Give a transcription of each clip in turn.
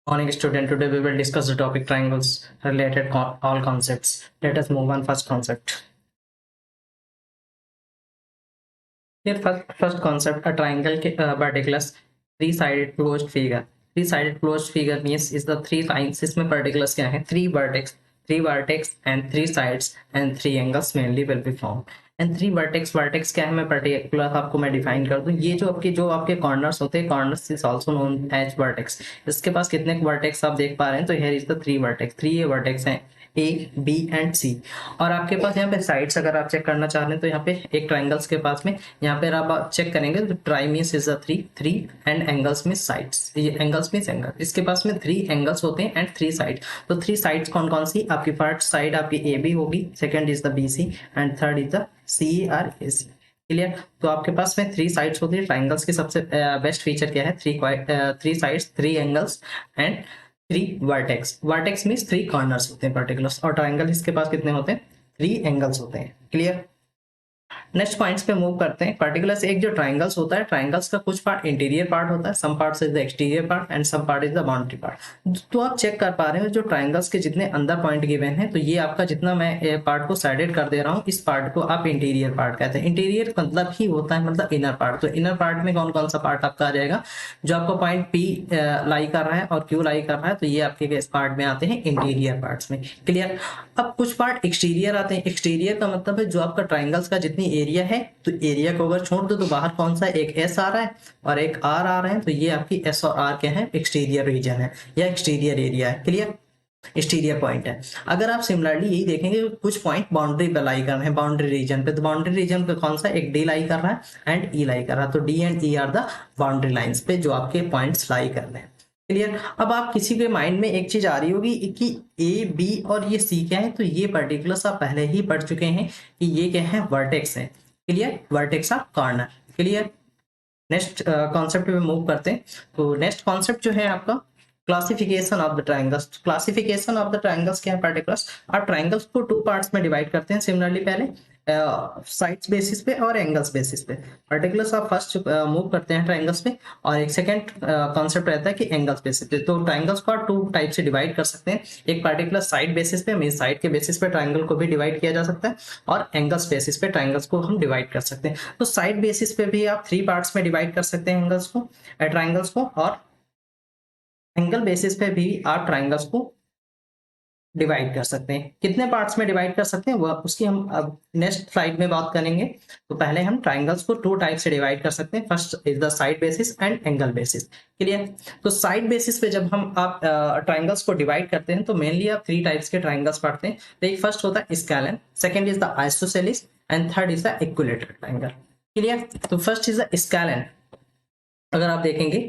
Morning student, today we will discuss the topic triangles related all concepts. Let us move on first concept. Here first concept, a triangle particulars three-sided closed figure. Three-sided closed figure means is the three lines. इसमें particulars क्या है? Three vertex and three sides and three angles mainly will be formed. And three vertex क्या है, मैं particular आपको मैं define कर दूं. ये जो आपके कॉर्नर्स होते हैं, corners is also known as vertex. इसके पास कितने वर्टेक्स आप देख पा रहे हैं, तो here is the three vertex. Three ये वर्टेक्स हैं, ए बी एंड सी. और आपके पास यहाँ पे साइड्स अगर आप चेक करना चाह रहे हैं तो यहाँ पे एक ट्राइंगल्स के पास में यहाँ पे आप चेक करेंगे तो tri means is the three and angles में साइड्स. ये एंगल्स मीन्स एंगल. इसके पास में थ्री एंगल्स होते हैं एंड थ्री साइड. तो थ्री साइड्स कौन कौन सी? आपकी फर्स्ट साइड आपकी ए बी होगी, second is the B C and third is the C or A C. Clear? तो आपके पास में थ्री साइड्स होती है. ट्राइंगल्स की सबसे बेस्ट फीचर क्या है? Three sides, three angles and three vertex. Vertex means three corners होते हैं पर्टिकुलर्स, और ट्राइंगल इसके पास कितने होते हैं? थ्री एंगल्स होते हैं. क्लियर? नेक्स्ट पॉइंट्स पे मूव करते हैं. पर्टिकुलर्स एक जो ट्राइंगल्स होता है, ट्राइंगल्स का कुछ पार्ट इंटीरियर पार्ट होता है, some part is the exterior part and some part is the boundary part. तो आप चेक कर पा रहे हो जो ट्राइंगल्स के जितने अंदर पॉइंट गिवन है, तो ये आपका जितना मैं पार्ट को साइडेड कर दे रहा हूँ, इस पार्ट को आप इंटीरियर पार्ट कहते हैं. इंटीरियर मतलब ही होता है मतलब इनर पार्ट. तो इनर पार्ट में कौन कौन सा पार्ट आपका आ जाएगा? जो आपको पॉइंट पी लाई कर रहा है और क्यू लाई कर रहा है, तो ये आपके इस पार्ट में आते हैं इंटीरियर पार्ट्स में. क्लियर? अब कुछ पार्ट एक्सटीरियर आते हैं. एक्सटीरियर का मतलब है जो आपका ट्राइंगल्स का जितनी एरिया है, तो एरिया को अगर छोड़ दो तो बाहर कौन सा? एक एस आ रहा है और एक आर आ रहा है. तो ये आपकी एस और आर क्या है? एक्सटीरियर रीजन है या एक्सटीरियर एरिया है. क्लियर? एक्सटीरियर पॉइंट है. अगर आप सिमिलरली यही देखेंगे कुछ पॉइंट बाउंड्री पे लाई कर रहे हैं, बाउंड्री रीजन पे, तो बाउंड्री रीजन पे कौन सा? एक डी लाई कर रहा है एंड ई लाई कर रहा है. तो D and E R the boundary lines पे जो आपके पॉइंट्स लाई कर रहे हैं. क्लियर? अब आप किसी के माइंड में एक चीज आ रही होगी कि ए बी और ये सी क्या है, तो ये पर्टिकुलर्स आप पहले ही पढ़ चुके हैं कि ये क्या है? वर्टेक्स है. Clear? Vertex of corner. Clear? Next concept पे मूव करते हैं. तो नेक्स्ट कॉन्सेप्ट जो है आपका classification of the triangles. Classification of the triangles क्या है? पर्टिकुलर्स आप ट्राइंगल्स को टू पार्ट्स में डिवाइड करते हैं सिमिलरली, पहले साइड्स बेसिस पे और एंगल्स बेसिस पे. पर्टिकुलर्स आप फर्स्ट मूव करते हैं ट्राइंगल्स पे, और एक सेकंड कॉन्सेप्ट रहता है कि एंगल्स बेसिस पे. तो ट्राइंगल्स को टू टाइप से डिवाइड कर सकते हैं. एक पर्टिकुलर साइड बेसिस पे, मीन साइड के बेसिस पे ट्राइंगल को भी डिवाइड किया जा सकता है, और एंगल्स बेसिस पे ट्राइंगल्स को हम डिवाइड कर सकते हैं. तो साइड बेसिस पे भी आप थ्री पार्ट्स में डिवाइड कर सकते हैं एंगल्स को, ट्राइंगल्स को, और एंगल बेसिस पे भी आप ट्राइंगल्स को डिवाइड कर सकते हैं. कितने पार्ट्स में डिवाइड कर सकते हैं वह उसकी हम अब नेक्स्ट स्लाइड में बात करेंगे. तो पहले हम ट्राइंगल्स को टू टाइप से डिवाइड कर सकते हैं. First is the side basis and angle basis. Clear? तो साइड बेसिस पे जब हम आप ट्राइंगल्स को डिवाइड करते हैं तो मेनली आप थ्री टाइप्स के ट्राइंगल्स पढ़ते हैं. तो एक फर्स्ट होता है scalene, second is the isosceles and third is the equilateral triangle. Clear? तो फर्स्ट इज द स्केलन. अगर आप देखेंगे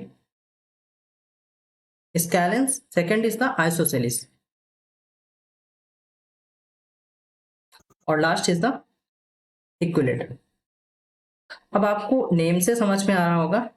scalene, second is the isosceles और लास्ट इज द इक्विलेटरल. अब आपको नेम से समझ में आ रहा होगा,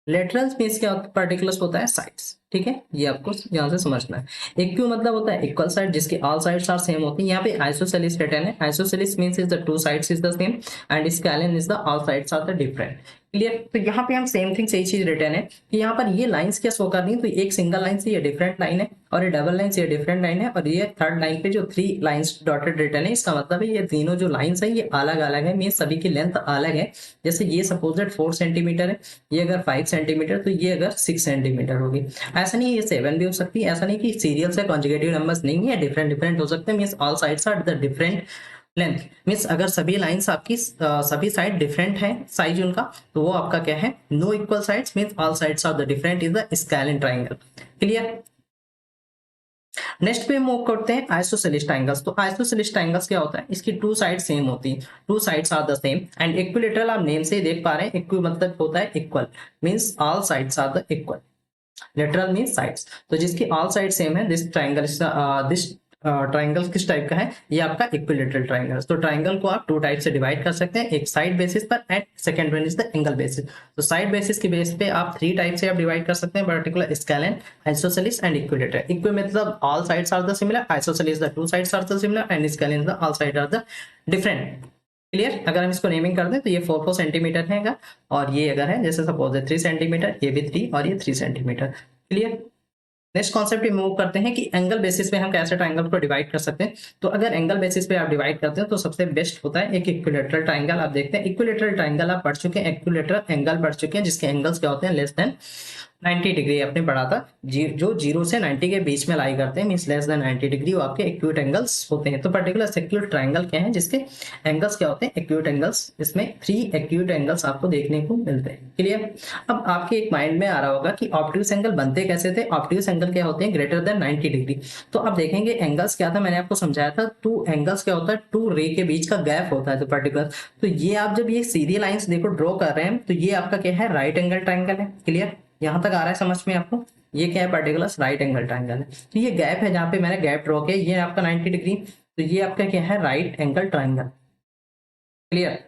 लेटरल्स मींस क्या पर्टिकुलर्स होता है? साइड्स. ठीक है, ये आपको यहाँ से समझना है. इक्यू मतलब होता है इक्वल साइड, जिसकी ऑल साइड्स आर सेम होती है. यहाँ पे आइसोसेलिस रिटर्न है. Isosceles means is the two sides is the same and scalene is the all sides are the different. Clear? तो यहाँ पे हम सेम थिंग सही चीज रिटर्न है कि यहाँ पर ये लाइंस क्या शो कर रही है, तो एक सिंगल लाइन से ये डिफरेंट लाइन है, और ये डबल लाइन से ये डिफरेंट लाइन है, और ये थर्ड लाइन पे जो थ्री लाइंस डॉटेड रिटर्न है, इसका मतलब है ये तीनों जो लाइंस है ये अलग अलग है, मीन सभी की लेंथ अलग है. जैसे ये सपोजेड 4 सेंटीमीटर है, ये अगर 5 सेंटीमीटर, तो ये अगर 6 सेंटीमीटर होगी. ऐसा नहीं ये 7 भी हो सकती है. ऐसा नहीं कि सीरियल से कॉन्जुगेटिव नंबर्स नहीं है, डिफरेंट हो सकते हैं. Means all sides are the different length. Means अगर सभी लाइंस आपकी सभी साइड डिफरेंट है साइज उनका, तो वो आपका क्या है? No equal sides means all sides are the different is the scalene triangle. Clear? Next पे मूव करते हैं आइसोसेलिस ट्राइंगल्स. तो आइसोसेलिस ट्राइंगल्स क्या होता है? इसकी टू साइड सेम होती है, two sides are the same and equilateral. आप नेम से ही देख पा रहे हैं, इक्वी मतलब होता है equal, means all sides are the equal. Lateral mean sides. तो जिसकी ऑल साइड सेम है, दिस ट्राइंगल दिस ट्राइंगल किस टाइप का है? ये आपका इक्विलेटरल ट्राइंगल. तो ट्राइंगल को आप टू टाइप से डिवाइड कर सकते हैं, एक साइड बेसिस पर and second one is the angle basis. तो साइड बेसिस के बेस पे आप थ्री टाइप से आप डिवाइड कर सकते हैं, particular scalene, isosceles and equilateral. Equi मतलब all sides are the similar, isosceles the two sides are the similar and scalene the all side are the different. Clear. अगर हम इसको नेमिंग कर दें तो ये 4 सेंटीमीटर है, और ये अगर है जैसे सपोज है 3 सेंटीमीटर, ये भी 3 और ये 3 सेंटीमीटर। क्लियर। नेक्स्ट कॉन्सेप्ट पे मूव करते हैं कि एंगल बेसिस पे हम कैसे ट्राइंगल को डिवाइड कर सकते हैं। तो अगर एंगल बेसिस पे आप डिवाइड करते हैं तो सबसे बेस्ट होता है एक इक्विलेटरल ट्राइंगल। आप देखते हैं इक्विलेटरल ट्राइंगल आप पढ़ चुके हैं, इक्विलेटरल एंगल पढ़ चुके हैं, जिसके एंगल्स क्या होते हैं, लेस देन 90 डिग्री आपने पढ़ा था। जो 0 से 90 के बीच में लाई करते हैं, मींस लेस देन 90 डिग्री, वो आपके एक्यूट एंगल्स होते हैं। तो पर्टिकुलर एक्यूट ट्राइंगल क्या है जिसके एंगल्स क्या होते हैं, एक्यूट एंगल्स। इसमें 3 एक्यूट एंगल्स आपको देखने को मिलते हैं। क्लियर। अब आपके एक माइंड में आ रहा होगा कि ऑब्ट्यूज एंगल बनते कैसे थे। ऑब्ट्यूज एंगल क्या होते हैं, ग्रेटर देन 90 डिग्री। तो अब देखेंगे एंगल्स क्या था, मैंने आपको समझाया था। 2 एंगल्स क्या होता है, 2 रे के बीच का गैप होता है। तो पर्टिकुलर, तो ये आप जब ये सीधी लाइंस देखो ड्रॉ कर रहे हैं तो ये आपका क्या है, राइट एंगल ट्राइंगल है। क्लियर। यहां तक आ रहा है समझ में आपको, ये क्या है, पर्टिकुलर राइट एंगल ट्राइंगल है। तो ये गैप है जहां पे मैंने गैप ड्रॉ किया, ये आपका 90 डिग्री। तो ये आपका क्या है, right angle triangle. Clear.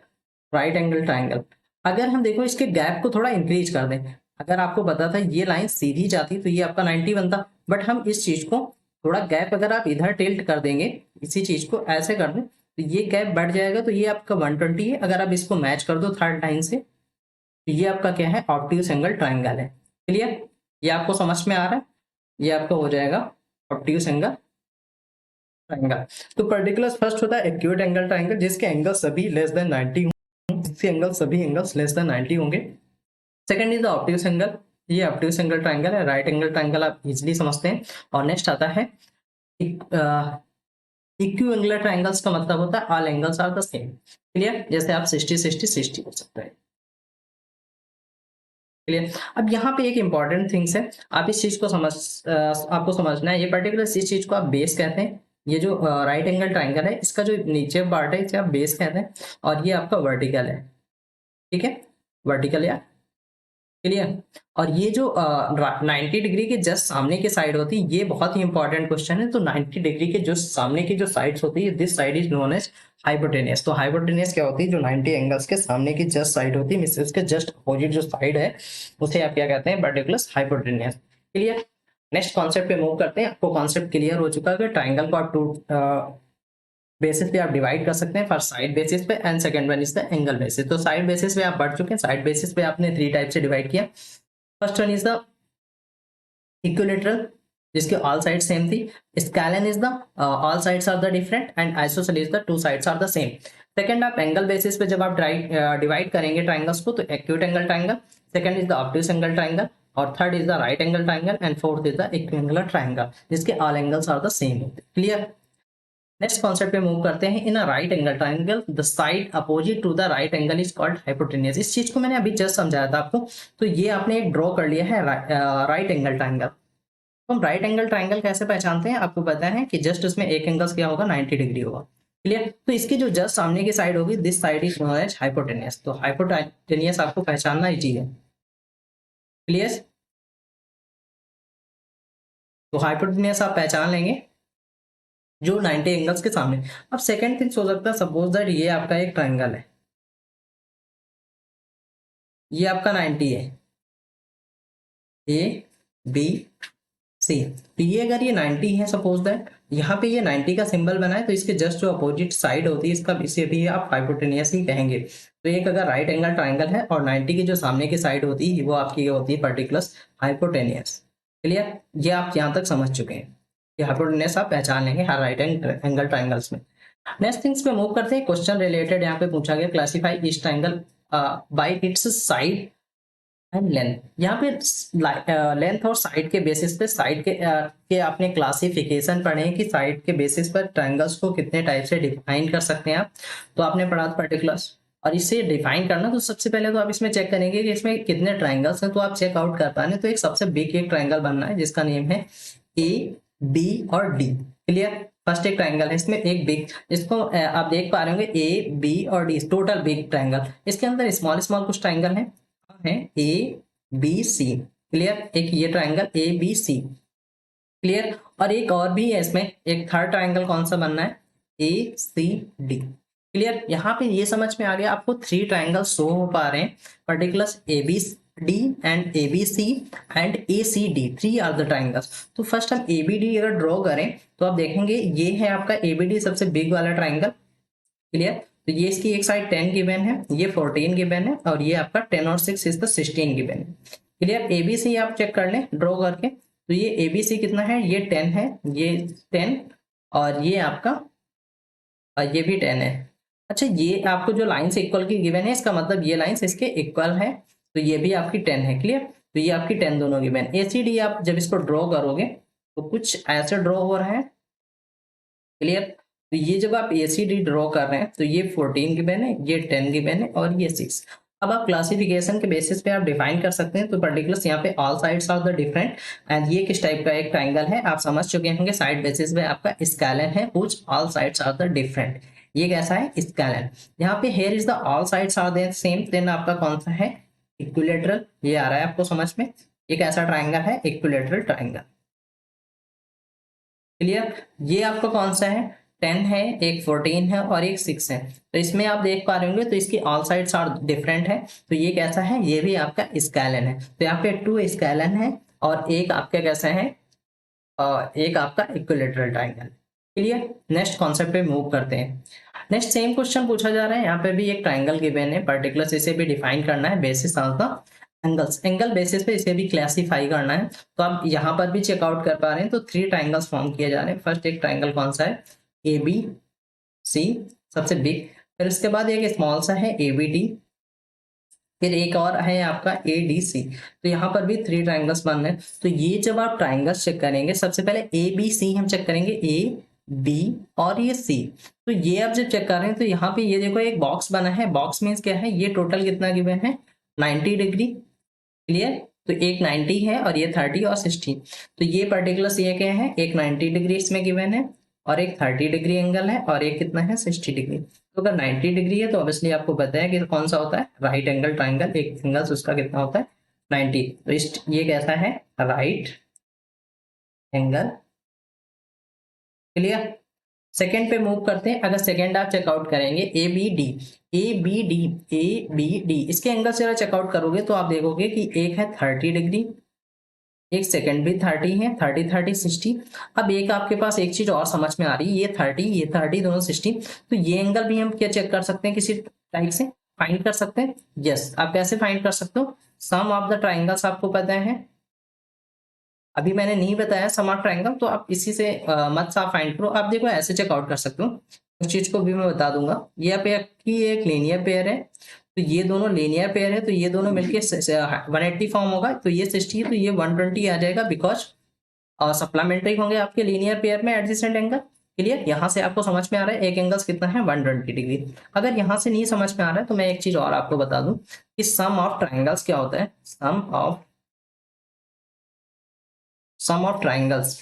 Right angle triangle. अगर हम देखो इसके गैप को थोड़ा इंक्रीज कर दें, अगर आपको पता था ये लाइन सीधी जाती तो ये आपका 90 बनता, बट हम इस चीज को थोड़ा गैप अगर आप इधर टिल्ट कर देंगे, इसी चीज को ऐसे कर दें तो ये गैप बढ़ जाएगा। तो ये आपका 120 है। अगर आप इसको मैच कर दो थर्ड लाइन से तो ये आपका क्या है, ऑब्ट्यूज एंगल ट्राइंगल है। क्लियर। ये आपको समझ में आ रहा है, ये आपका हो जाएगा ऑब्ट्यूज एंगल ट्राइंगल। तो पर्टिकुलर फर्स्ट होता है एक्यूट एंगल ट्राइंगल, जिसके एंगल सभी लेस देन 90 होंगे, एंगल सभी एंगल्स लेस देन 90 होंगे। Second is the obtuse angle, ये ऑब्ट्यूज एंगल ट्राइंगल है। राइट एंगल ट्राइंगल आप इजीली समझते हैं। और नेक्स्ट आता है इक्यू एंगुलर ट्राइंगल्स, का मतलब होता है all angles are the same. Clear. जैसे आप 60 60 60 कर सकते हैं। क्लियर। अब यहाँ पे एक इंपॉर्टेंट थिंग्स है, आप इस चीज को आपको समझना है। ये पर्टिकुलर इस चीज को आप बेस कहते हैं। ये जो राइट एंगल ट्राइंगल है, इसका जो नीचे पार्ट है इसे आप बेस कहते हैं, और ये आपका वर्टिकल है। ठीक है, वर्टिकल या क्लियर। और ये जो 90 डिग्री के जस्ट सामने की साइड होती है, ये बहुत ही इंपॉर्टेंट क्वेश्चन है। तो 90 डिग्री के जो सामने की जो साइड्स होती है, this side is known as hypotenuse. तो हाइपोटेनियस क्या होती है, जो 90 एंगल्स के सामने की जस्ट साइड होती है, इसके जस्ट अपोजिट जो साइड है उसे आप क्या कहते हैं, particular hypotenuse. Clear. Next concept पे मूव करते हैं। आपको कॉन्सेप्ट क्लियर हो चुका है कि ट्राइंगल को आप 2 बेसिस पे आप डिवाइड कर सकते हैं, फर्स्ट साइड बेसिस पे and second one is the angle basis. तो साइड बेसिस पे आप पढ़ चुके हैं, साइड बेसिस पे आपने 3 टाइप से डिवाइड किया। First one is the equilateral, जिसके ऑल साइड सेम थी। Scalene is the all sides are the different, and isosceles the 2 sides are the same. Second, आप एंगल बेसिस पे जब आप डिवाइड करेंगे ट्राइंगल्स को, तो acute angle triangle, second is the obtuse angle triangle, और third is the right angle triangle, and fourth is the equiangular triangle, जिसके all angles are the same. Clear. Next concept पे move करते हैं। In a right angle triangle the side opposite to the right angle is called hypotenuse. इस चीज को मैंने अभी just समझाया था आपको। तो ये आपने एक ड्रॉ कर लिया है राइट एंगल ट्राइंगल। तो हम राइट एंगल ट्राइंगल कैसे पहचानते हैं, आपको पता है कि जस्ट उसमें एक एंगल क्या होगा, 90 डिग्री होगा। क्लियर। तो इसकी जो जस्ट सामने की साइड होगी, this side is known as hypotenuse. तो हाइपोटेनियस आपको पहचानना इजी है। क्लियर। तो हाइपोटेनियस आप पहचान लेंगे जो 90 एंगल्स के सामने। अब सेकंड थिंग हो सकता है, सपोज दैट ये आपका एक ट्राइंगल है, ये आपका 90 है, ए बी सी। तो ये अगर ये 90 है, सपोज दैट यहाँ पे ये 90 का सिंबल बना है, तो इसके जस्ट जो अपोजिट साइड होती है इसका, इसे भी आप हाइपोटेनियस ही कहेंगे। तो एक अगर राइट एंगल ट्राइंगल है और 90 की जो सामने की साइड होती है वो आपकी होती है पर्टिकुलर हाइपोटेनियस। क्लियर। ये आप यहाँ तक समझ चुके हैं कि हाइपोटेनियस आप पहचान लेंगे हर राइट एंगल ट्राइंगल्स में। नेक्स्ट थिंग्स पे मूव करते हैं। क्वेश्चन रिलेटेड यहाँ पे पूछा गया, classify each triangle bye it's side and length. यहाँ पे लेंथ और साइड के बेसिस पे, साइड के आपने क्लासिफिकेशन पढ़े हैं कि साइड के बेसिस पर ट्रायंगल्स को कितने टाइप से डिफाइन कर सकते हैं आप। तो आपने पढ़ा था पर्टिकुलर्स। और इसे डिफाइन करना, तो सबसे पहले तो आप इसमें चेक करेंगे कि इसमें कितने ट्रायंगल्स हैं। तो आप चेक आउट कर पाए तो एक सबसे बिग एक ट्रायंगल बनना है जिसका नेम है ए बी और डी। क्लियर। फर्स्ट एक ट्रायंगल है, इसमें एक बिग, इसको आप देख पा रहे होंगे ए बी और डी टोटल बिग ट्रायंगल। इसके अंदर स्मॉल स्मॉल कुछ ट्रायंगल है ए बी सी। क्लियर। एक ये triangle A B C. Clear. और एक और भी है इसमें, एक थर्ड ट्रायंगल कौन सा बनना है, ए सी डी। क्लियर। यहाँ पे ये समझ में आ गया आपको 3 ट्रायंगल शो हो पा रहे हैं, particular A B D and A B C and A C D, 3 are the triangles. तो फर्स्ट हम ए बी डी अगर ड्रॉ करें तो आप देखेंगे ये है आपका ए बी डी सबसे बिग वाला ट्रायंगल। क्लियर। तो ये इसकी एक साइड 10 गिवन है, ये 14 गिवन है, और ये आपका 10 और 6 इज द 16 गिवन है। क्लियर। एबीसी आप चेक कर लें ड्रॉ करके, तो ये एबीसी कितना है, ये 10 है, ये 10, और ये आपका ये भी 10 है। अच्छा, ये आपको जो लाइन्स इक्वल की गिवन है, इसका मतलब ये लाइन्स इसके इक्वल है, तो ये भी आपकी 10 है। क्लियर। तो ये आपकी 10 दोनों गिवन। एसीडी आप जब इसको ड्रॉ करोगे तो कुछ ऐसे ड्रॉ हो रहा है। क्लियर। तो ये जब आप एसीडी ड्रॉ कर रहे हैं तो ये 14 गिवन है, ये 10 गिवन है, और ये 6। अब आप क्लासिफिकेशन के बेसिस पे आप डिफाइन कर सकते हैं। तो पर्टिकुलर यहाँ पे all sides are the different, and ये किस टाइप का एक ट्राइंगल है आप समझ चुके होंगे। साइड बेसिस पे आपका स्केलन है, which all sides are the different. ये कैसा है, स्केलन। यहाँ पे here is the all sides are the same, then आपका कौन सा है, इक्विलेटरल। ये आ रहा है आपको समझ में, एक ऐसा ट्राइंगल है इक्विलेटरल ट्राइंगल। क्लियर। ये आपका कौन सा है, 10 है, एक 14 है, और एक 6 है। तो इसमें आप देख पा रहे होंगे, तो इसकी ऑल साइड्स आर डिफरेंट है। तो ये कैसा है, ये भी आपका स्केलन है। तो यहाँ पे 2 स्केलन है, और एक आपका कैसा है, एक आपका equilateral triangle. Clear. Next concept पे मूव करते हैं। नेक्स्ट सेम क्वेश्चन पूछा जा रहा है, यहाँ पे भी एक ट्राइंगल गिवन है, पर्टिकुलर इसे भी डिफाइन करना है basis of the angles. Angle basis पे इसे भी क्लासिफाई करना है। तो आप यहाँ पर भी चेकआउट कर पा रहे हैं, तो 3 ट्राइंगल्स फॉर्म किए जा रहे हैं। फर्स्ट एक ट्राइंगल कौन सा है, ए बी सी, सबसे बिग। फिर उसके बाद एक स्मॉल सा है ए बी डी, फिर एक और है आपका ए डी सी। तो यहाँ पर भी 3 ट्राइंगल्स बन रहे हैं। तो ये जब आप ट्राइंगल्स चेक करेंगे, सबसे पहले ए बी सी हम चेक करेंगे, ए बी और ये सी। तो ये आप जब चेक कर रहे हैं, तो यहाँ पे ये देखो एक बॉक्स बना है। बॉक्स मीन्स क्या है, ये टोटल कितना गिवन है, 90 डिग्री। क्लियर। तो एक 90 है, और ये 30 और 60। तो ये पर्टिकुलर ये क्या है, एक 90 डिग्री इसमें गिवन है, और एक 30 डिग्री एंगल है, और एक कितना है, 60 डिग्री। तो अगर 90 डिग्री है तो ऑब्वियसली आपको पता है कि कौन सा होता है, राइट एंगल ट्राइंगल। एक एंगल उसका कितना होता है, 90। तो ये कैसा है, राइट एंगल। क्लियर। सेकेंड पे मूव करते हैं। अगर सेकेंड आप चेकआउट करेंगे, A B D, A B D, A B D, इसके एंगल से चेकआउट करोगे तो आप देखोगे कि एक है 30 डिग्री, एक सेकंड भी 30 है, 30 30 60। अब एक आपके पास एक चीज और समझ में आ रही है, ये 30 दोनों 60। तो ये एंगल भी हम क्या चेक कर सकते हैं, किसी टाइप से फाइंड कर सकते हैं। यस, आप कैसे फाइंड कर सकते हो, सम ऑफ द ट्राइंगल्स आपको पता है। अभी मैंने नहीं बताया सम ऑफ ट्राइंगल, तो आप इसी से मत सा फाइंड करो। आप देखो ऐसे चेकआउट कर सकते हो। उस चीज को भी मैं बता दूंगा। ये पेयर की एक लीनियर पेयर है, तो ये दोनों लीनियर पेयर है, तो ये दोनों मिलके 180 फॉर्म होगा। तो ये 60 है, तो ये 120 आ जाएगा, बिकॉज सप्लीमेंट्री होंगे आपके लीनियर पेयर में एडजेसेंट एंगल। क्लियर। यहाँ से आपको समझ में आ रहा है एक एंगल्स कितना है, 120 डिग्री। अगर यहाँ से नहीं समझ में आ रहा है तो मैं एक चीज और आपको बता दूं कि सम ऑफ ट्राइंगल्स क्या होता है। Sum of triangles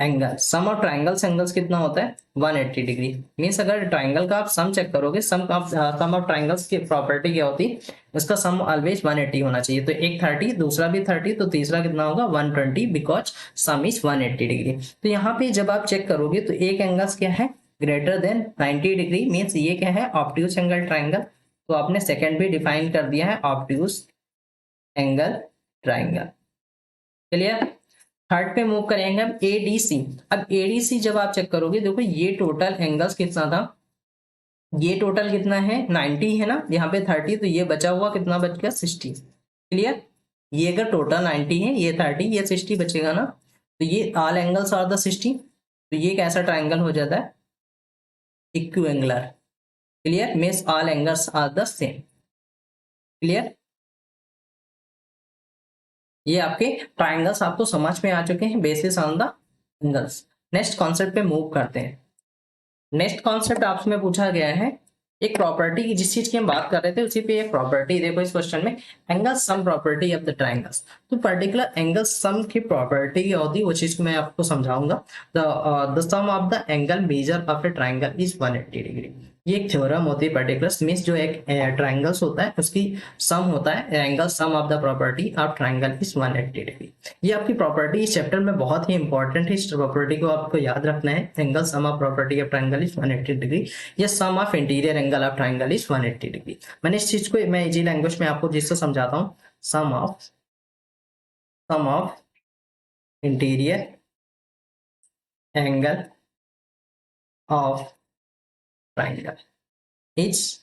angle, sum of triangles angles कितना होता है, 180 डिग्री। मीन्स अगर ट्राइंगल का आप सम चेक करोगे, सम ऑफ ट्राइंगल्स की प्रॉपर्टी क्या होती है, उसका सम ऑलवेज 180 होना चाहिए। तो एक 30, दूसरा भी 30, तो तीसरा कितना होगा, 120, बिकॉज सम इज 180 डिग्री। तो यहाँ पे जब आप चेक करोगे तो एक एंगल्स क्या है, ग्रेटर देन 90 डिग्री, मीन्स ये क्या है, ऑब्ट्यूज एंगल ट्राइंगल। तो आपने सेकेंड भी डिफाइन कर दिया है, obtuse angle triangle. Clear. Third पे मूव करेंगे हम, एडीसी। अब एडीसी जब आप चेक करोगे, देखो ये टोटल एंगल्स कितना था, ये टोटल कितना है, 90 है ना, यहाँ पे 30, तो ये बचा हुआ कितना बच गया, 60। क्लियर। ये अगर टोटल 90 है, ये 30, ये 60 बचेगा ना, तो ये ऑल एंगल्स आर द 60। तो ये कैसा ट्राइंगल हो जाता है, equiangular. Clear. Means all angles are the same. Clear. ये आपके ट्राइंगल्स आपको समझ में आ चुके हैं, basis on the angles. Next concept पे मूव करते हैं। नेक्स्ट कॉन्सेप्ट आपसे में पूछा गया है, एक प्रॉपर्टी की, जिस चीज की हम बात कर रहे थे उसी पे एक प्रॉपर्टी। देखो इस क्वेश्चन में, angle sum property of the triangles. तो पर्टिकुलर एंगल सम की प्रॉपर्टी क्या होती है, वो चीज मैं आपको समझाऊंगा। The sum of the angle measure of a triangle is 180 degree. ये एक थ्योरम होती है पर्टिकुलर, मीन्स जो एक ट्राइंगल्स होता है उसकी सम होता है, angle sum of the property of triangle is 180 degree. ये आपकी प्रॉपर्टी इस चैप्टर में बहुत ही इंपॉर्टेंट है। इस प्रॉपर्टी को आपको याद रखना है, angle sum of property of triangle is 180 degree. ये sum of interior angle of triangle is 180 degree. मैंने इस चीज को मैं इजी लैंग्वेज में आपको जिससे समझाता हूँ, sum of interior angle of triangle is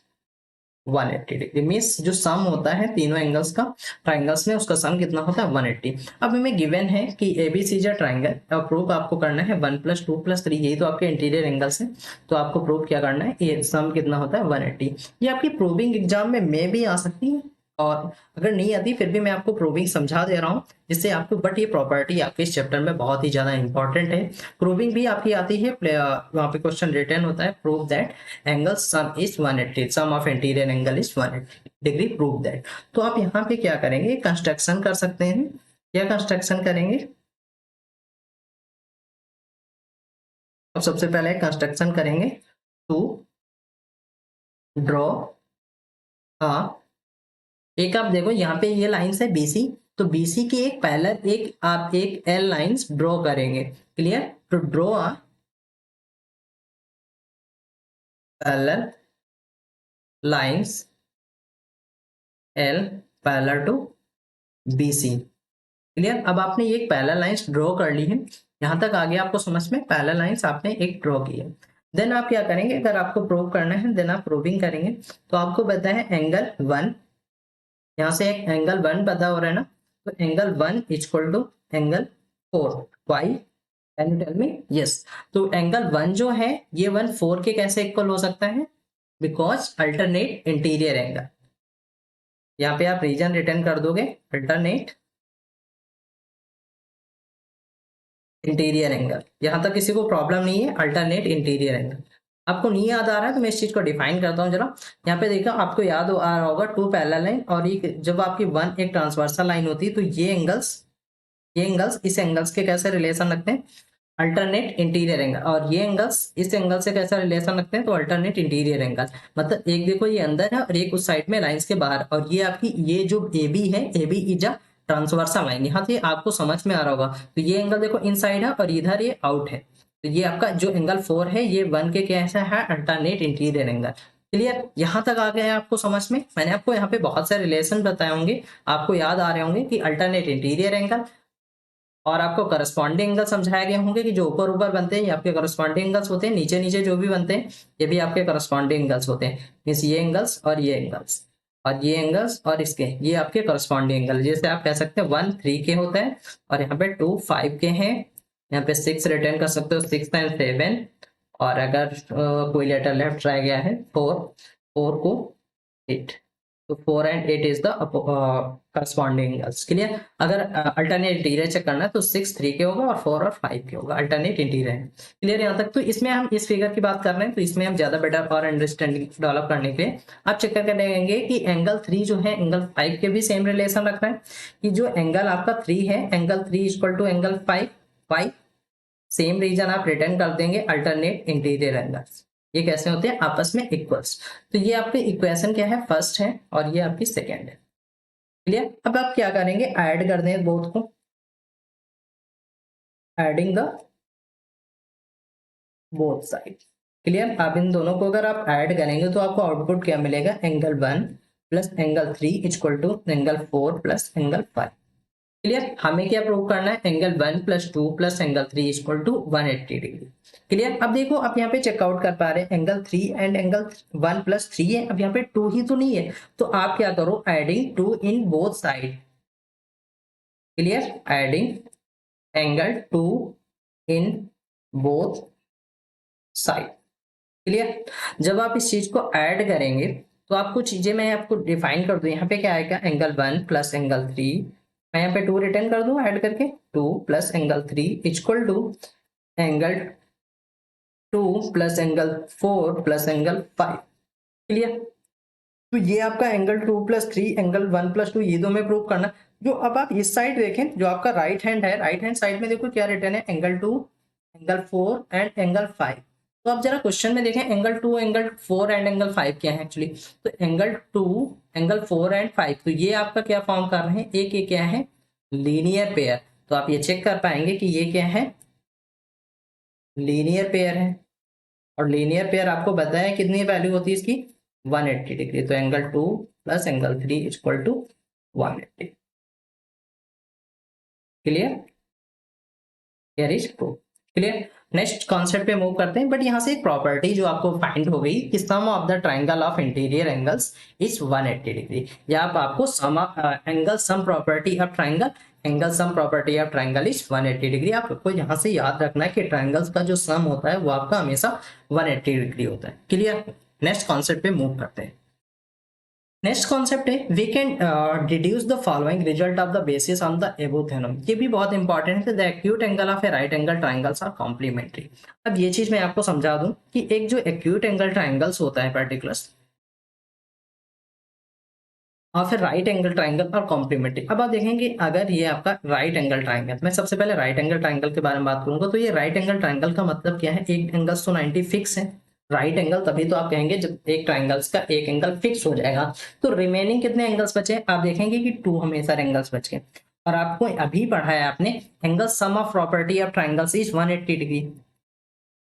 180 degree. Means जो सम होता है तीनों एंगल्स का ट्राइंगल्स में, उसका सम कितना होता है 180। अब हमें गिवन है कि एबीसी इज अ ट्राइंगल और प्रूफ आपको करना है 1 + 2 + 3, यही तो आपके इंटीरियर एंगल्स हैं। तो आपको प्रूफ क्या करना है, ये सम कितना होता है 180। ये आपकी प्रूविंग एग्जाम में मे भी आ सकती है, और अगर नहीं आती फिर भी मैं आपको प्रूविंग समझा दे रहा हूँ जिससे आपको, बट ये प्रॉपर्टी आपके इस चैप्टर में बहुत ही ज्यादा इंपॉर्टेंट है। प्रूविंग भी आपकी आती है, वहाँ पे क्वेश्चन रिटर्न होता है, prove that angle sum is 180, sum of interior angle is 180 degree, prove that. तो आप यहाँ पे क्या करेंगे, कंस्ट्रक्शन कर सकते हैं। क्या कंस्ट्रक्शन करेंगे, अब सबसे पहले कंस्ट्रक्शन करेंगे टू ड्रॉ अ, एक आप देखो यहाँ पे ये लाइंस है बीसी, तो बीसी की एक पैरेलल एक आप एक एल लाइंस ड्रॉ करेंगे। क्लियर, तो draw a parallel lines L parallel to BC. Clear, अब आपने ये एक पैरेलल लाइंस ड्रॉ कर ली है, यहाँ तक आ गया आपको समझ में, पैरेलल लाइंस आपने एक ड्रॉ की है। देन आप क्या करेंगे, अगर आपको प्रूव करना है देन आप प्रूविंग करेंगे। तो आपको पता है एंगल 1, यहाँ से एक एंगल 1 पता हो रहा है ना, तो angle 1 equal to angle 4। Why, can you tell me? Yes, तो एंगल 1 जो है ये 1 4 के कैसे इक्वल हो सकता है, बिकॉज अल्टरनेट इंटीरियर एंगल। यहाँ पे आप रीजन रिटर्न कर दोगे, अल्टरनेट इंटीरियर एंगल, यहां तक किसी को प्रॉब्लम नहीं है, अल्टरनेट इंटीरियर एंगल। आपको नहीं याद आ रहा है तो मैं इस चीज को डिफाइन करता हूँ जरा। यहाँ पे देखो आपको याद आ रहा होगा टू पैरेलल लाइन, और ये जब आपकी वन एक ट्रांसवर्सल लाइन होती है तो ये एंगल्स इस एंगल्स के कैसे रिलेशन रखते हैं, अल्टरनेट इंटीरियर एंगल, और ये एंगल्स इस एंगल से कैसा रिलेशन रखते हैं, तो अल्टरनेट इंटीरियर एंगल। मतलब एक देखो ये अंदर है और एक उस साइड में लाइंस के बाहर, और ये आपकी ये जो ए बी है, A B is a transversal line, यहाँ से आपको समझ में आ रहा होगा। तो ये एंगल देखो इनसाइड है और इधर ये आउट है, तो ये आपका जो एंगल 4 है ये 1 के कैसा है, अल्टरनेट इंटीरियर एंगल। क्लियर, यहाँ तक आ गया है आपको समझ में। मैंने आपको यहाँ पे बहुत सारे रिलेशन बताए होंगे, आपको याद आ रहे होंगे कि अल्टरनेट इंटीरियर एंगल, और आपको करस्पॉन्डिंग एंगल समझाए गए होंगे कि जो ऊपर ऊपर बनते हैं ये आपके करस्पॉन्डिंग एंगल्स होते हैं, नीचे नीचे जो भी बनते हैं ये भी आपके करस्पॉन्डिंग एंगल्स होते हैं। मीन्स ये एंगल्स और ये एंगल्स और ये एंगल्स और इसके, ये आपके करस्पॉन्डिंग एंगल, जैसे आप कह सकते हैं 1 3 के होता है, और यहाँ पे 2 5 के हैं, यहाँ पे 6 रिटर्न कर सकते हो, 6 एंड 7, और अगर कोई लेटर लेफ्ट रह गया है 4, 4 को 8, तो 4 and 8 is the corresponding angles. Clear, अगर अल्टरनेट इंटीरियर चेक करना है तो 6 3 के होगा और 4 और 5 के होगा, अल्टरनेट इंटीरियर है। क्लियर यहाँ तक, तो इसमें हम इस फिगर की बात कर रहे हैं, तो इसमें हम ज्यादा बेटर और अंडरस्टैंडिंग डेवलप करने के लिए आप चेक करके देखेंगे कि एंगल 3 जो है एंगल 5 के भी सेम रिलेशन रख रहा है, कि जो एंगल आपका 3 है, angle 3 equal to angle 5, 5 same reason आप रिटर्न कर देंगे, अल्टरनेट इंटीरियर एंगल्स। ये कैसे होते हैं, आपस में इक्वल्स। तो ये आपके इक्वेशन क्या है, फर्स्ट है, और ये आपकी सेकेंड है। क्लियर, अब आप क्या करेंगे, ऐड कर दें बोथ को, adding the both side. Clear, आप इन दोनों को अगर आप ऐड करेंगे तो आपको आउटपुट क्या मिलेगा, angle 1 plus angle 3 equal to angle 4 plus angle 5। Clear, हमें क्या प्रूव करना है, angle 1 + 2 + angle 3 equal to 180 degree. Clear, अब देखो आप यहाँ पे चेकआउट कर पा रहे हैं, एंगल 3 एंड एंगल 1 + 3 है, अब यहाँ पे 2 ही तो नहीं है, तो आप क्या करो, adding 2 in both side. Clear, adding angle 2 in both side. Clear, जब आप इस चीज को ऐड करेंगे तो आपको चीजें मैं आपको डिफाइन कर दूं, यहाँ पे क्या आएगा, एंगल 1 प्लस एंगल 3, मैं यहाँ पे 2 रिटर्न कर दूं ऐड करके, 2 plus angle 3 equal to angle 2 plus angle 4 plus angle 5। Clear, तो ये आपका एंगल 2 + 3 एंगल 1 + 2 ये दो में प्रूव करना। जो अब आप इस साइड देखें, जो आपका राइट हैंड है, राइट हैंड साइड में देखो क्या रिटर्न है, एंगल 2 एंगल 4 एंड एंगल 5। तो आप जरा क्वेश्चन में देखें, एंगल 2 एंगल 4 एंड एंगल 5 क्या है एक्चुअली, तो एंगल 2 एंगल 4 एंड 5, तो ये आपका क्या फॉर्म कर रहे हैं, एक ये क्या है, लीनियर पेयर। तो आप ये चेक कर पाएंगे कि ये क्या है, लीनियर पेयर है, और लीनियर पेयर आपको पता है कितनी वैल्यू होती है इसकी, 180 डिग्री। तो angle 2 plus angle 3 equal to 180। Clear, here is proof. Clear, next concept पे मूव करते हैं, बट यहाँ से एक प्रॉपर्टी जो आपको फाइंड हो गई कि sum of the triangle of interior angles is 180 degree, या आप आपको sum angle sum property of triangle, angle sum property of triangle is 180 degree. आपको यहाँ से याद रखना है कि ट्राइंगल्स का जो सम होता है वो आपका हमेशा 180 डिग्री होता है। क्लियर? नेक्स्ट कॉन्सेप्ट पे मूव करते हैं। नेक्स्ट कॉन्सेप्ट है we can deduce the following result of the basis on the above theorem. ये भी बहुत इंपॉर्टेंट है। The acute angle of a right angle triangles are complementary. अब ये चीज मैं आपको समझा दूं कि एक जो एक्यूट एंगल ट्राइंगल्स होता है पर्टिकुलर और फिर राइट एंगल ट्राइंगल और कॉम्प्लीमेंट्री। अब आप देखेंगे अगर ये आपका राइट एंगल ट्राइंगल, मैं सबसे पहले राइट एंगल ट्राइंगल के बारे में बात करूंगा। तो ये राइट एंगल ट्राइंगल का मतलब क्या है? एक एंगल तो 90 फिक्स है। राइट एंगल तभी तो आप कहेंगे जब एक ट्राइंगल्स का एक एंगल फिक्स हो जाएगा। तो रिमेनिंग कितने एंगल्स बचे? आप देखेंगे कि 2 हमेशा एंगल्स बच गए। और आपको अभी पढ़ाया आपने angle sum of property of triangles is 180 degree.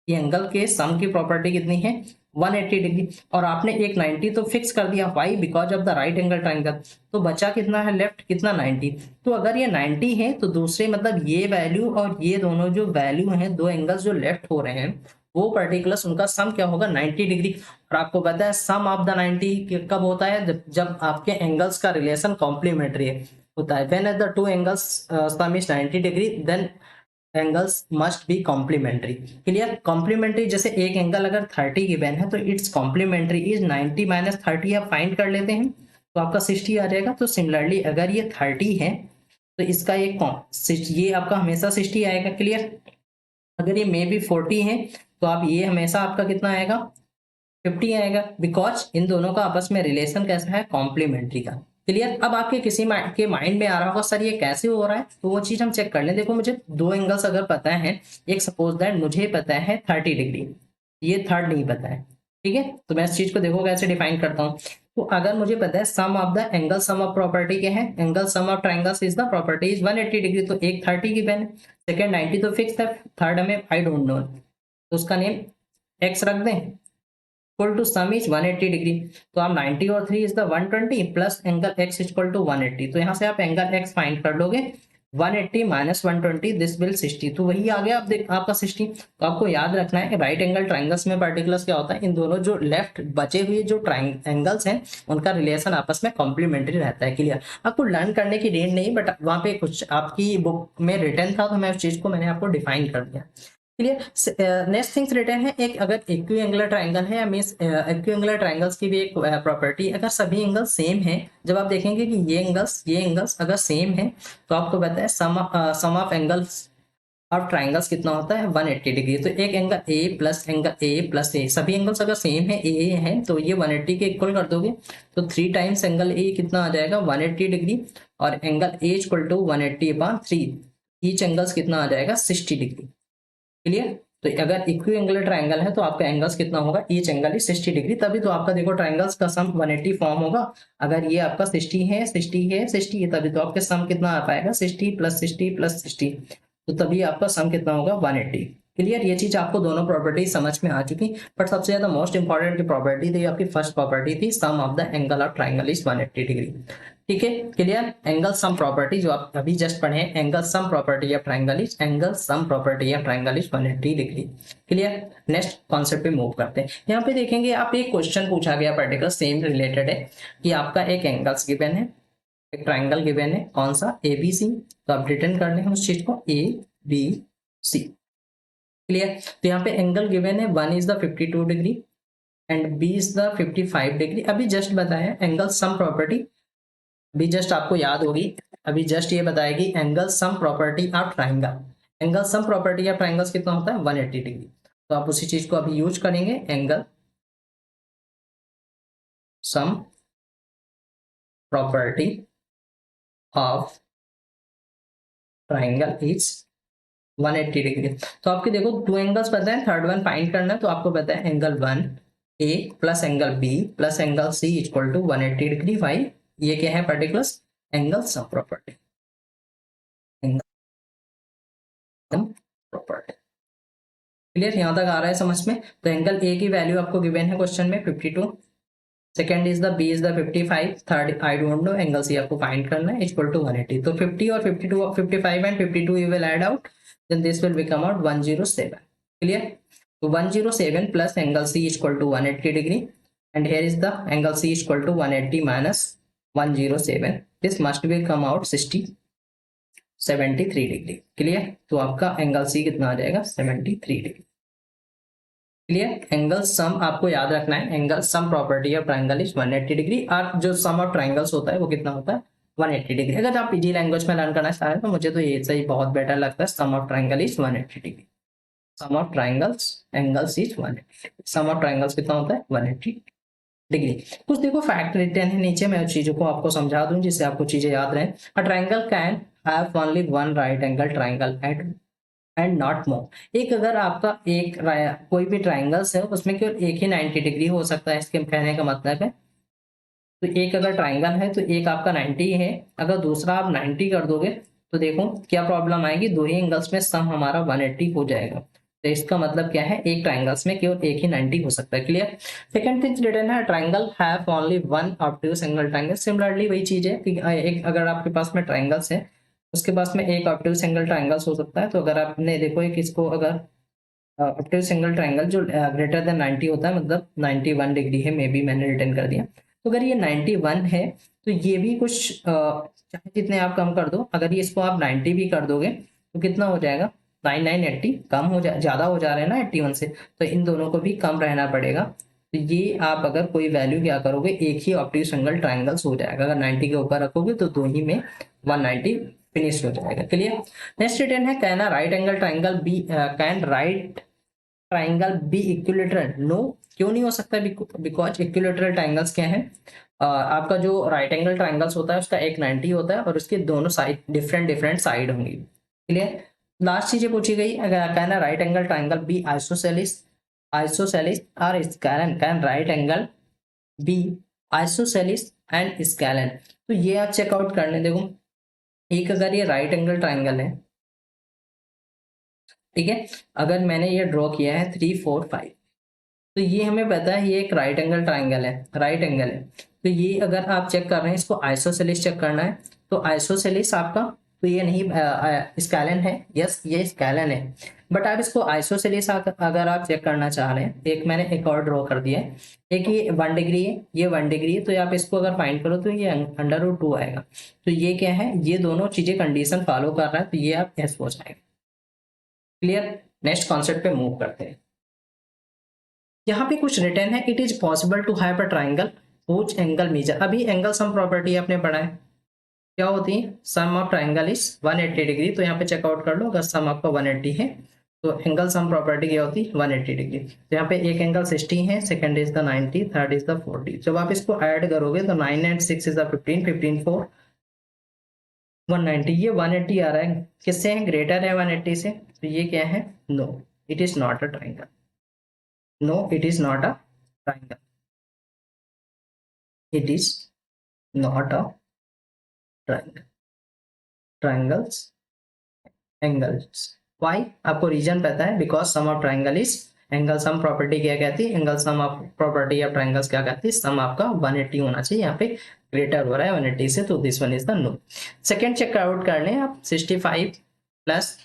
ये एंगल के सम की प्रॉपर्टी कितनी है? 180 डिग्री। और आपने एक 90 तो फिक्स कर दिया, why? Because of the right angle triangle. तो बचा कितना है लेफ्ट? कितना? 90। तो अगर ये 90 है तो दूसरे मतलब ये वैल्यू और ये दोनों जो वैल्यू हैं, दो एंगल्स जो लेफ्ट हो रहे हैं, वो पर्टिकुलर उनका सम क्या होगा? 90 डिग्री। और आपको पता है सम ऑफ द 90 कब होता है? जब आपके एंगल्स का रिलेशन कॉम्प्लीमेंट्री होता है। When the two angles sum is 90 degree then angles must be complementary. Clear? Complementary जैसे एक एंगल अगर 30 गिवन है तो इट्स कॉम्प्लीमेंट्री इज 90 माइनस 30। आप फाइंड कर लेते हैं तो आपका 60 आ जाएगा। तो सिमिलरली अगर ये 30 है तो इसका ये आपका हमेशा 60 आएगा। क्लियर? अगर ये मे बी 40 है तो आप ये हमेशा आपका कितना आएगा? 50 आएगा। बिकॉज इन दोनों का आपस में रिलेशन कैसा है? कॉम्प्लीमेंट्री का। क्लियर? अब आपके किसी के माइंड में आ रहा होगा सर ये कैसे हो रहा है, तो वो चीज हम चेक कर लें। देखो मुझे दो एंगल्स अगर पता है, एक सपोज दैट मुझे पता है 30 डिग्री, ये थर्ड नहीं पता है। ठीक है? तो मैं इस चीज को देखो कैसे डिफाइन करता हूँ। तो अगर मुझे पता है sum of the angle sum of property क्या है? Angle sum of triangles is the property is 180 degree. तो एक 30 की पेन है, सेकेंड 90 तो फिक्स है, थर्ड हमें आई डोंट नो, तो उसका नेम एक्स रख दें। Equal to sum is 180 degree. तो आप 90 और 3 is the 120 plus angle x equal to 180। तो यहाँ से आप एंगल x फाइंड कर लोगे। 180 माइनस 120 दिस विल 60। तो वही आ गया आप देख आपका 60। तो आपको याद रखना है कि राइट एंगल ट्राइंगल्स में पर्टिकुलर्स क्या होता है? इन दोनों जो लेफ्ट बचे हुए जो एंगल्स हैं उनका रिलेशन आपस में कॉम्प्लीमेंट्री रहता है। क्लियर? आपको लर्न करने की नीड नहीं, बट वहां पे कुछ आपकी बुक में रिटर्न था तो मैं उस चीज को मैंने आपको डिफाइन कर दिया। क्लियर? नेक्स्ट थिंग्स रिटर्न है एक, अगर इक्विएंगुलर ट्राइंगल है या मींस इक्विएंगुलर ट्राइंगल्स की भी एक प्रॉपर्टी, अगर सभी एंगल सेम है, जब आप देखेंगे कि ये एंगल्स अगर सेम है तो आपको पता है sum of angles of triangles कितना होता है? 180 डिग्री। तो एक angle A plus angle A plus A, सभी एंगल्स अगर सेम है, ए है, तो ये 180 के इक्वल कर दोगे तो 3 टाइम्स एंगल ए कितना आ जाएगा? 180 डिग्री। और angle a equal to 180/3, each angles कितना आ जाएगा? 60 डिग्री। क्लियर? तो अगर इक्विएंगुलर ट्राइंगल है तो आपका एंगल्स कितना होगा? Each angle is 60 degree. तभी तो आपका देखो ट्राइंगल्स का सम 180 फॉर्म होगा। अगर ये आपका 60 है, 60 है, 60 है, तभी तो आपके सम कितना आ पाएगा? 60 प्लस 60 प्लस 60। तो तभी आपका सम कितना होगा? 180। क्लियर? ये चीज आपको दोनों प्रॉपर्टी समझ में आ चुकी। बट सबसे ज्यादा मोस्ट इंपॉर्टेंट की प्रॉपर्टी थी आपकी फर्स्ट प्रॉपर्टी थी sum of the angle of triangle is 180 degree. ठीक है? क्लियर? एंगल सम प्रॉपर्टी जो आप अभी जस्ट पढ़े, angle sum property of triangle is 180 degree. Clear? Next concept पे मूव करते हैं। यहाँ पे देखेंगे आप एक क्वेश्चन पूछा गया पर्टिकुलर सेम रिलेटेड है कि आपका एक एंगल्स गिवन है, एक ट्राइंगल गिवन है, कौन सा? A B C. तो आप रिटर्न करने हैं उस चीज को ए बी सी। क्लियर? तो यहाँ पे एंगल गिवन है, one is the 52 degree and b is the 55 degree. अभी जस्ट बताया एंगल सम प्रॉपर्टी, अभी जस्ट आपको याद होगी, अभी जस्ट ये बताएगी angle sum property of triangle. Angle sum property of triangles कितना होता है? 180 डिग्री। तो आप उसी चीज को अभी यूज करेंगे, angle sum property of triangle is 180 degree. तो आपके देखो दो एंगल्स पता है, थर्ड वन फाइंड करना है। तो आपको पता है angle 1 a plus angle b plus angle c equal to 180 degree. Five ये क्या है? Particular angle sum property, angle property. Clear? यहां तक आ रहा है समझ में? तो एंगल ए की वैल्यू आपको गिवन है क्वेश्चन में 52, second is the b is the 55, third I don't know, angle c आपको फाइंड करना है इक्वल टू 180। तो 50 और 52, 55 and 52 you will add out, then this will become out 107। Clear? तो 107 plus angle C is equal to 180 degree, and here is the angle C is equal to 180 minus 107. This must be come out 73 degree. Clear? तो आपका angle C कितना आ जाएगा? 73 degree. Clear? Angle sum आपको याद रखना है, angle sum property of triangle is 180 degree, और जो सम ऑफ ट्राइंगल्स होता है वो कितना होता है? 180 डिग्री। अगर आप इजी लैंग्वेज में लर्न करना चाहें तो मुझे तो ये सही बहुत बेटर लगता है, sum of triangle is 180 degree. Sum of triangles angles is 180। Sum of triangles कितना होता है? 180 डिग्री। कुछ देखो फैक्ट रिटर्न है नीचे, मैं चीजों को आपको समझा दूं जिससे आपको चीजें याद रहें। A triangle can have only one right angle triangle and not more. एक अगर आपका कोई भी ट्राइंगल्स है उसमें केवल एक ही 90 डिग्री हो सकता है, इसके कहने का मतलब है। तो एक अगर ट्राइंगल है तो एक आपका 90 है, अगर दूसरा आप 90 कर दोगे तो देखो क्या प्रॉब्लम आएगी, दो ही एंगल्स में सम हमारा 180 हो जाएगा। तो इसका मतलब क्या है, एक ट्राइंगल्स में केवल एक ही 90 हो सकता है। क्लियर? सेकंड थिंग रिटर्न है, triangle have only one obtuse angle triangle. Similarly वही चीज है कि एक अगर आपके पास में ट्राइंगल्स है उसके पास में एक ऑब्ट्यूज एंगल ट्राइंगल्स हो सकता है। तो अगर आपने देखो एक इसको अगर ऑब्ट्यूज सिंगल ट्राइंगल जो ग्रेटर देन 90 होता है, मतलब 91 डिग्री है, मे बी मैंने रिटर्न कर दिया। तो अगर ये 91 है तो ये भी कुछ चाहे जितने आप कम कर दो, अगर ये इसको आप 90 भी कर दोगे तो कितना हो जाएगा? 9980 कम हो जा ज्यादा हो जा रहे हैं ना 81 से, तो इन दोनों को भी कम रहना पड़ेगा। तो ये आप अगर कोई वैल्यू क्या करोगे, एक ही ऑप्टिक सिंगल ट्राइंगल्स हो जाएगा। अगर 90 के ऊपर रखोगे तो दो ही में 190 फिनिश हो जाएगा। क्लियर? नेक्स्ट रिटर्न है, can a right angle triangle be can right triangle be equilateral? No, क्यों नहीं हो सकता? बिकॉज इक्विलेटरल ट्राइंगल्स क्या है, आपका जो राइट एंगल ट्राइंगल्स होता है उसका एक 90 होता है और उसके दोनों साइड डिफरेंट डिफरेंट साइड होंगी। क्लियर? लास्ट चीजें पूछी गई, कहना right angle triangle be isosceles isosceles और scalene, can right angle be isosceles and scalene. तो ये आप चेकआउट करने देखो, एक अगर ये राइट एंगल ट्राइंगल है, ठीक है, अगर मैंने ये ड्रॉ किया है 3 4 5, तो ये हमें पता है ये एक राइट एंगल ट्राइंगल है, राइट एंगल है। तो ये अगर आप चेक कर रहे हैं इसको आइसोसेलिस चेक करना है, तो आइसोसेलिस आपका, तो ये नहीं स्कैलन है, यस ये स्कैलन है। बट आप इसको आइसोसेलिस अगर आप चेक करना चाह रहे हैं, एक मैंने एक और ड्रॉ कर दिया है, एक ये 1 डिग्री है, ये 1 डिग्री है, तो आप इसको अगर फाइंड करो तो ये √2 आएगा। तो ये क्या है, ये दोनों चीजें कंडीशन फॉलो कर रहा है, तो ये आप एस हो जाएगा। क्लियर? नेक्स्ट कॉन्सेप्ट पे मूव करते हैं। यहाँ पे कुछ रिटर्न है, it is possible to have a triangle which angle major. अभी एंगल सम प्रॉपर्टी आपने पढ़ा है, क्या होती है? Sum of triangle is 180 degree. तो यहाँ पे चेकआउट कर लो, अगर सम आपका 180 है तो एंगल सम प्रॉपर्टी क्या होती है? 180 डिग्री। तो यहाँ पे एक एंगल 60 है, second is the 90, third is the 40। जब आप इसको ऐड करोगे तो 9 एंड 6 इज द 15, 15 4 190। ये 180 आ रहा है, किससे है? ग्रेटर है 180 से, तो ये क्या है? No, it is not a triangle. No, it is not a triangle, it is not a triangle। triangles angles, why? आपको रीजन पता है, because sum of triangle is angle sum property क्या कहती है? Angle sum of property of triangles क्या कहती है? सम आपका 180 होना चाहिए, यहाँ पे ग्रेटर हो रहा है 180 से, तो this one is the no. Second check out कर लें आप, 65 प्लस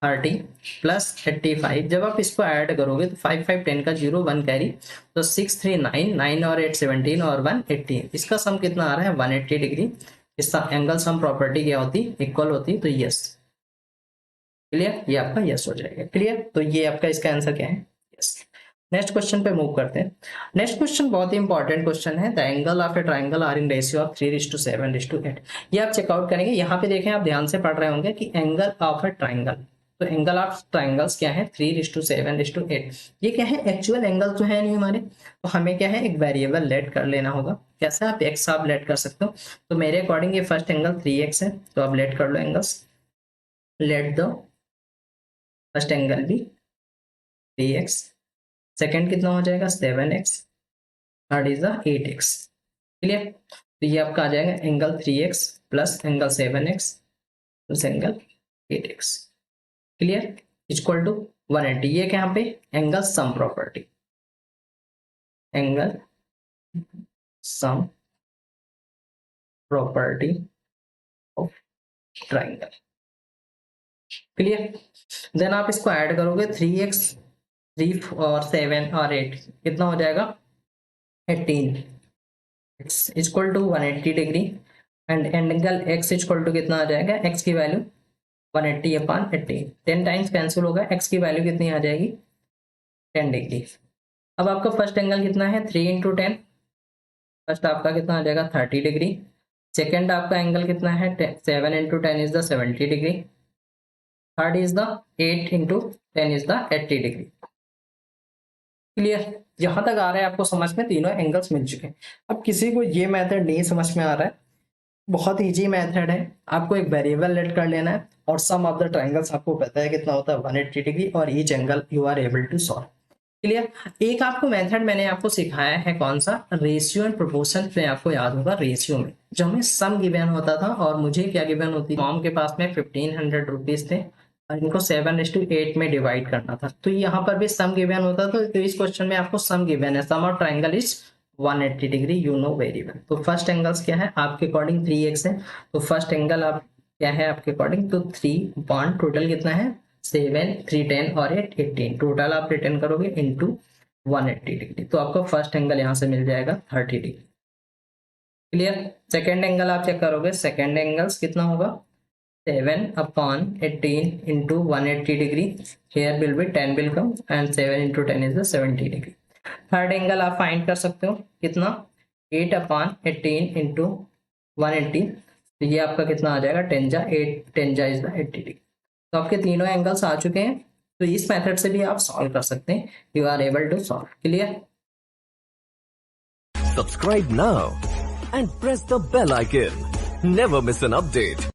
30 प्लस 85, जब आप इसको ऐड करोगे तो 5 5 10 का 0 1 कैरी, तो 6 3 9 9 और 8 17 और 1 18, इसका सम कितना आ रहा है? 180 डिग्री। इसका एंगल सम प्रॉपर्टी क्या होती? इक्वल होती, तो यस। क्लियर? ये आपका यस हो जाएगा। क्लियर? तो ये आपका इसका आंसर क्या है? यस। नेक्स्ट क्वेश्चन पे मूव करते हैं। नेक्स्ट क्वेश्चन बहुत ही इंपॉर्टेंट क्वेश्चन है, the angle of a triangle are in ratio of 3:7:8। ये आप चेकआउट करेंगे, यहाँ पे देखें, आप ध्यान से पढ़ रहे होंगे कि एंगल ऑफ ए ट्राइंगल, तो एंगल ऑफ ट्राइंगल्स क्या है? 3:7:8। ये क्या है? एक्चुअल एंगल तो है नहीं हमारे, तो हमें क्या है? एक वेरिएबल लेट कर लेना होगा। कैसे? आप एक्स आप लेट कर सकते हो, तो मेरे अकॉर्डिंग ये फर्स्ट एंगल 3x है, तो आप लेट कर लो एंगल्स, लेट दो फर्स्ट एंगल भी 3x, सेकेंड कितना हो जाएगा? 7x, third is the 8x। Clear? तो ये आपका आ जाएगा angle 3x plus angle 7x plus angle 8x। Clear? Equal to 180। ये क्या यहाँ पे? Angle sum property, angle sum property of triangle. Clear? Then आप इसको ऐड करोगे 3x 3 और 7 और 8 कितना हो जाएगा 18 x equal to 180 degree and angle x equal to कितना आ जाएगा x की वैल्यू 180 अपॉन 18 10 टाइम्स कैंसिल होगा x की वैल्यू कितनी आ जाएगी 10 डिग्री। अब आपका फर्स्ट एंगल कितना है 3 इंटू 10 फर्स्ट आपका कितना आ जाएगा 30 डिग्री सेकेंड आपका एंगल कितना है 7 into 10 is the 70 degree third is the 8 into 10 is the 80 degree. Clear यहाँ तक आ रहा है आपको समझ में तीनों एंगल्स मिल चुके हैं। अब किसी को ये मेथड नहीं समझ में आ रहा है बहुत इजी मेथड है आपको एक वेरिएबल लेट कर लेना है और सम ऑफ द ट्रायंगल्स आपको पता है कितना होता है 180 डिग्री और each angle you are able to solve. Clear एक आपको मेथड मैंने आपको सिखाया है कौन सा रेशियो एंड प्रोपोर्शन में आपको याद होगा रेशियो में जो हमें सम गिवन होता था और मुझे क्या गिवन होती मॉम के पास में 1500 रुपीज थे और इनको 7:8 में डिवाइड करना था तो यहाँ पर भी सम गिवन होता था तो इस क्वेश्चन में आपको सम गिवन है sum of triangle is 180 degree you know very well. तो फर्स्ट एंगल्स क्या है आपके अकॉर्डिंग 3x है तो फर्स्ट एंगल आप क्या है आपके अकॉर्डिंग तो 3 बॉन्ड टोटल कितना है 7 3 10 और 8 18 टोटल आप रिटर्न करोगे इनटू 180 डिग्री तो आपको फर्स्ट एंगल यहाँ से मिल जाएगा 30 डिग्री। क्लियर सेकेंड एंगल आप चेक करोगे सेकेंड एंगल्स कितना होगा 7 upon 18 into 180 degree here will be 10 will come and 7 into 10 is the 70 degree। Third angle आप फाइंड कर सकते हो कितना 8 upon 18 into 180 तो ये आपका कितना आ जाएगा 10 जा 8 10 जा इज द 80 डिग्री। तो आपके तीनों एंगल्स आ चुके हैं तो इस मेथड से भी आप सॉल्व कर सकते हैं you are able to solve. Clear Subscribe now and press the bell icon. Never miss an update.